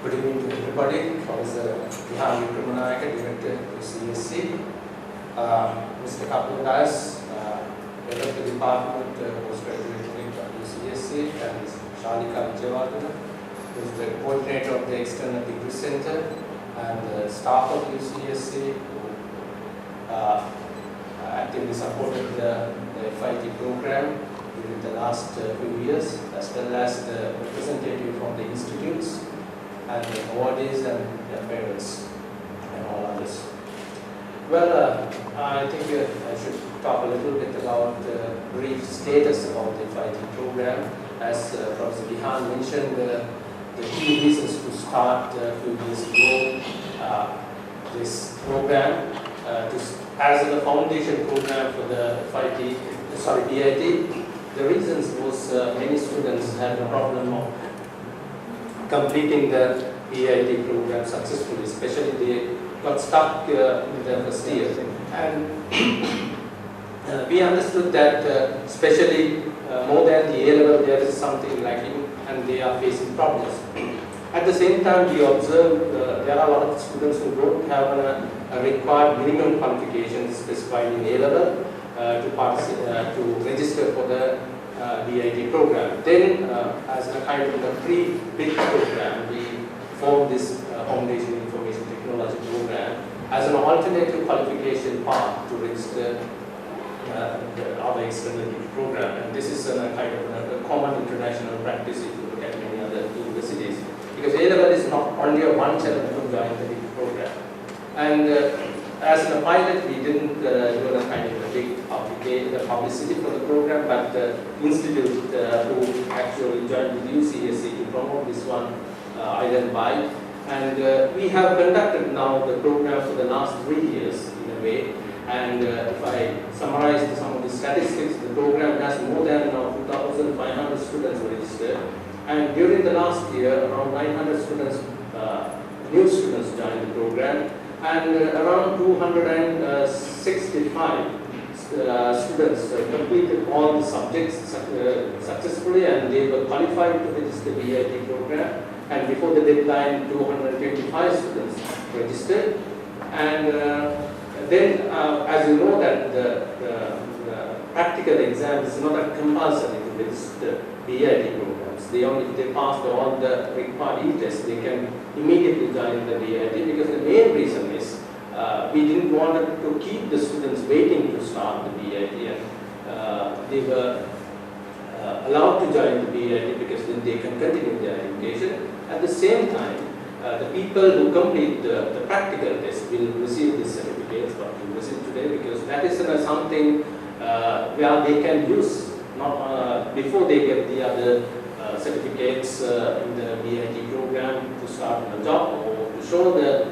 Good evening to everybody. Professor Hewagamage, Director of CSC. Mr. Kapil Das, Head of the Department, Postgraduate at CSC, and Ms. Shalika Vijayawardena, who is the Coordinator of the External Degree Center, and the staff of UCSC, who actively supported the FIT program during the last few years, as well as the representative from the institutes and the awardees and their parents and all others. Well, I think I should talk a little bit about the brief status about the FIT program. As Professor Vihan mentioned, the key reasons to start a few years ago this program as a foundation program for the BIT. The reasons was many students had a problem of completing the BIT program successfully, especially they got stuck in the first year. And we understood that especially more than the A-level there is something lacking and they are facing problems. At the same time, we observed there are a lot of students who don't have a required minimum qualifications specified in A-level to register for the BIT program. Then, as a kind of a pre-bid program, we formed this Foundation Information Technology program as an alternative qualification path to register our external degree program. And this is a kind of a common international practice if you look at many other universities. Because A-level is not only a one channel to join the degree program. And as a pilot, we didn't do a kind of a big publicity for the program, but the institute who actually joined with UCSC to promote this one island-wide. And we have conducted now the program for the last 3 years in a way. And if I summarize some of the statistics, the program has more than 2,500 students registered. And during the last year, around 900 students, new students joined the program. And around 265 students completed all the subjects successfully, and they were qualified to register the BIT program. And before the deadline, 225 students registered. And then, as you know, that the practical exam is not a compulsory to register BIT programs. If they passed all the required e-tests, they can immediately join the BIT, because the main reason is we didn't want to keep the students waiting to start the BIT, and they were allowed to join the BIT because then they can continue their education. At the same time, the people who complete the practical test will receive these certificates what you receive today, because that is something where they can use before they get the other certificates in the BIT program to start on the job, or to show that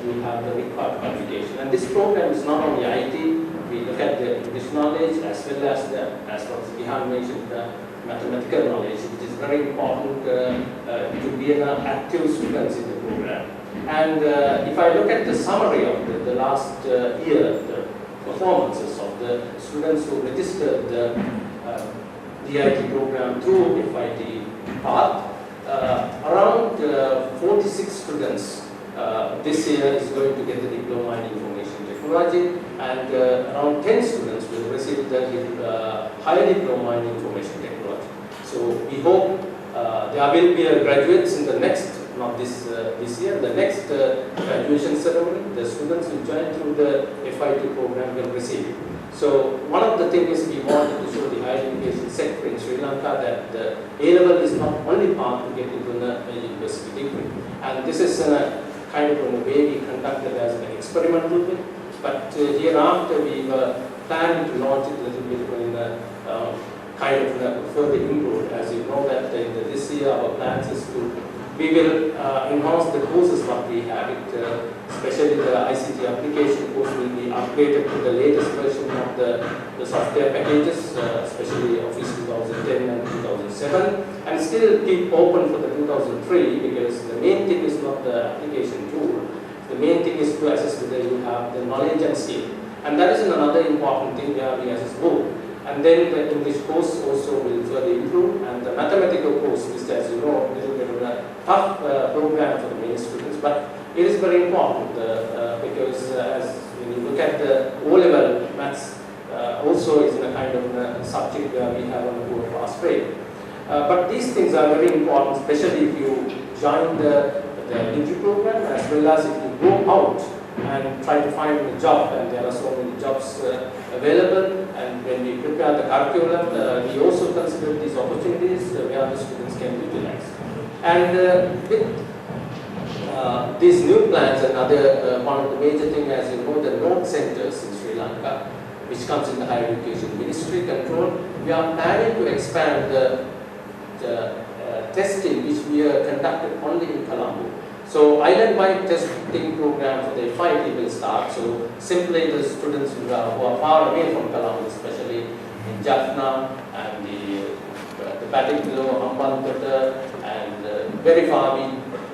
you have the required qualification. And this program is not only IT, we look at the English knowledge as well as as Professor Vihan mentioned, the mathematical knowledge, which is very important to be an active students in the program. And if I look at the summary of the last year, the performances of the students who registered the BIT program through FIT path, around 46 students this year is going to get the diploma in information technology, and around 10 students will receive the higher diploma in information technology. So we hope there will be graduates in the next, not this year, the next graduation ceremony. The students who join through the FIT program will receive it. So one of the things we wanted to show the higher education sector in Sri Lanka, that the A-level is not only path to get into the university degree. And this is kind of in a way we conducted as an experimental bit. But hereafter we were planning to launch it a little bit in a kind of further improved. As you know that this year our plans is we will enhance the courses what we have. Especially the ICT application course will be upgraded to the latest version of the software packages, especially Office 2010 and 2007, and still keep open for the 2003, because the main thing is not the application tool. The main thing is to assess whether you have the knowledge and skill. And that is another important thing where we assess both. And then the English course also will further improve, and the mathematical course, which, as you know, a little bit of a tough program for the many students, but it is very important because as when you look at the O-level maths, also is in a kind of a subject where we have on a poor pass rate. But these things are very important, especially if you join the degree program, as well as if you go out and try to find a job, and there are so many jobs available. And when we prepare the curriculum, we also consider these opportunities where the students can utilize. And with these new plans, another one of the major things, as you know, the North Centers in Sri Lanka, which comes in the Higher Education Ministry control, we are planning to expand the testing which we are conducted only in Colombo. So island-wide testing program for the FIT will start. So simply the students who are far away from Colombo, especially in Jaffna and the Patiklo, Hambantota, and very far,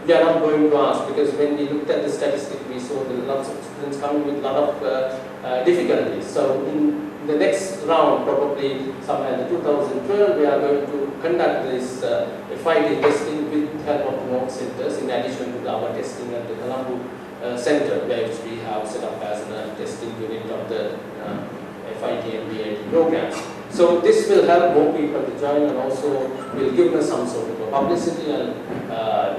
we are not going to ask, because when we looked at the statistics, we saw that lots of students coming with a lot of difficulties. So in the next round, probably somewhere in 2012, we are going to conduct this FIT testing with help of North Centers, in addition to our testing at the Colombo Center, which we have set up as a testing unit of the FIT and BIT programs. So this will help more people to join, and also will give us some sort of a publicity, and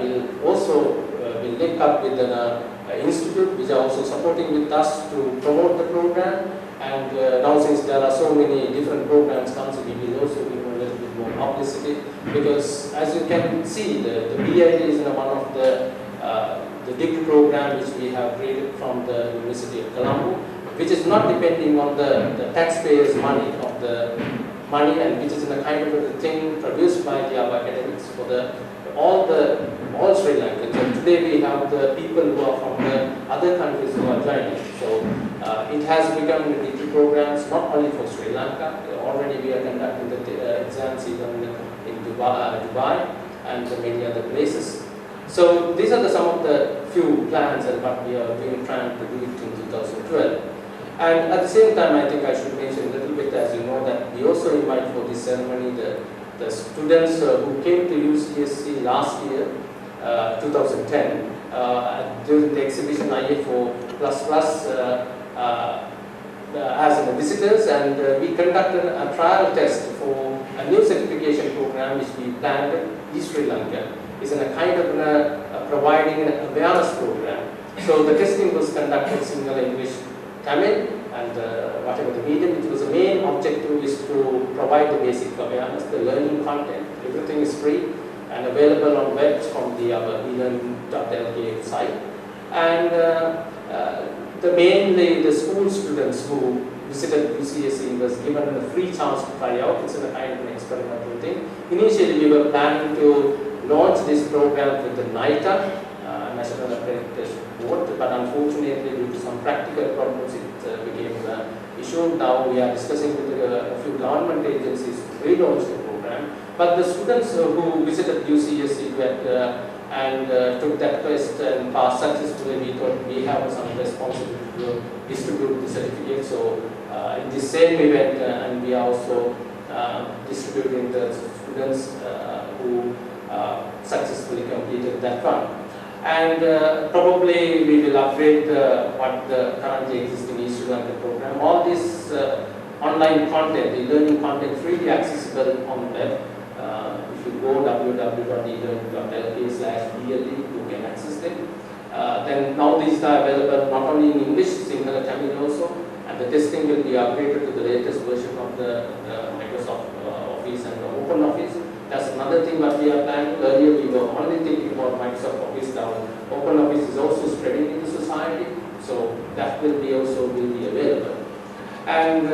will also will link up with an institute which are also supporting with us to promote the program. And now, since there are so many different programs comes, we will also give a little bit more publicity, because as you can see, the BIT is one of the degree program which we have created from the University of Colombo, which is not depending on the taxpayers' money and which is in a kind of a thing produced by the our academics for all Sri Lankans. And today we have the people who are from the other countries who are joining. So it has become a degree programs not only for Sri Lanka. Already we are conducting the exams even in Dubai and many other places. So these are some of the few plans and what we are trying to do it in 2012. And at the same time, I think I should mention a little bit, as you know, that we also invite for this ceremony the students who came to UCSC last year, 2010, during the exhibition IFO++ as visitors, and we conducted a trial test for a new certification program which we planned in East Sri Lanka. It's in a kind of providing an awareness program. So the testing was conducted in Sinhala, English, Tamil, and whatever the medium. It was the main objective is to provide the basic awareness, the learning content. Everything is free and available on web from the elearn.lk site. And mainly the school students who visited UCSC was given a free chance to try out. It's a kind of an experimental thing. Initially, we were planning to launch this program with the NITA, National Accreditation Board, but unfortunately, due to some practical problems, it became issue. Now we are discussing with a few government agencies to relaunch the program. But the students who visited UCSC and took that test and passed successfully, we thought we have some responsibility to distribute the certificate. So in this same event, and we are also distributing the students who successfully completed that one. And probably we will upgrade what the currently existing East Sri Lanka program. All this online content, the learning content, freely accessible on the web. If you go www.elearn.lk/BLE, you can access them. Then now these are available not only in English, Sinhala, Tamil also, and the testing will be upgraded to the latest version of the Microsoft Office and Open Office. That's another thing that we are planning. Earlier we were only thinking about Microsoft Office. Now Open Office is also spreading into society, so that will be available. And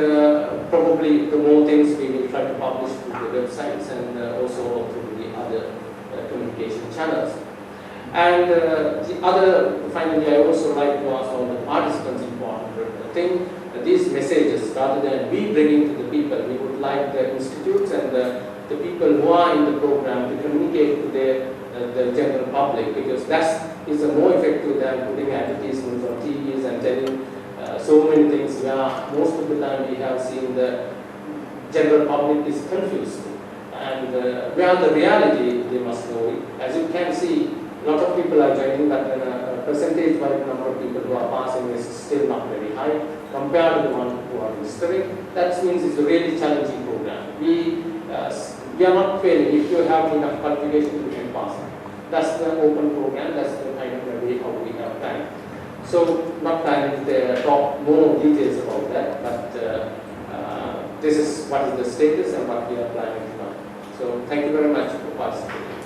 probably the more things we will try to publish through the websites and also through the other communication channels. And finally, I also like to ask all the participants important thing. These messages, rather than we bringing to the people, we would like the institutes and the people who are in the program to communicate to the general public, because that is more effective than putting advertisements on TVs and telling so many things where most of the time we have seen the general public is confused. And where the reality, they must know it. As you can see, A lot of people are joining, but percentage-wise number of people who are passing is still not very high compared to the ones who are registering. That means it's a really challenging program. We are not failing. If you have enough qualification, you can pass. That's the open program. That's the kind of way how we have planned. So, not planning to talk more details about that, but this is what is the status and what we are planning to do. So, thank you very much for participating.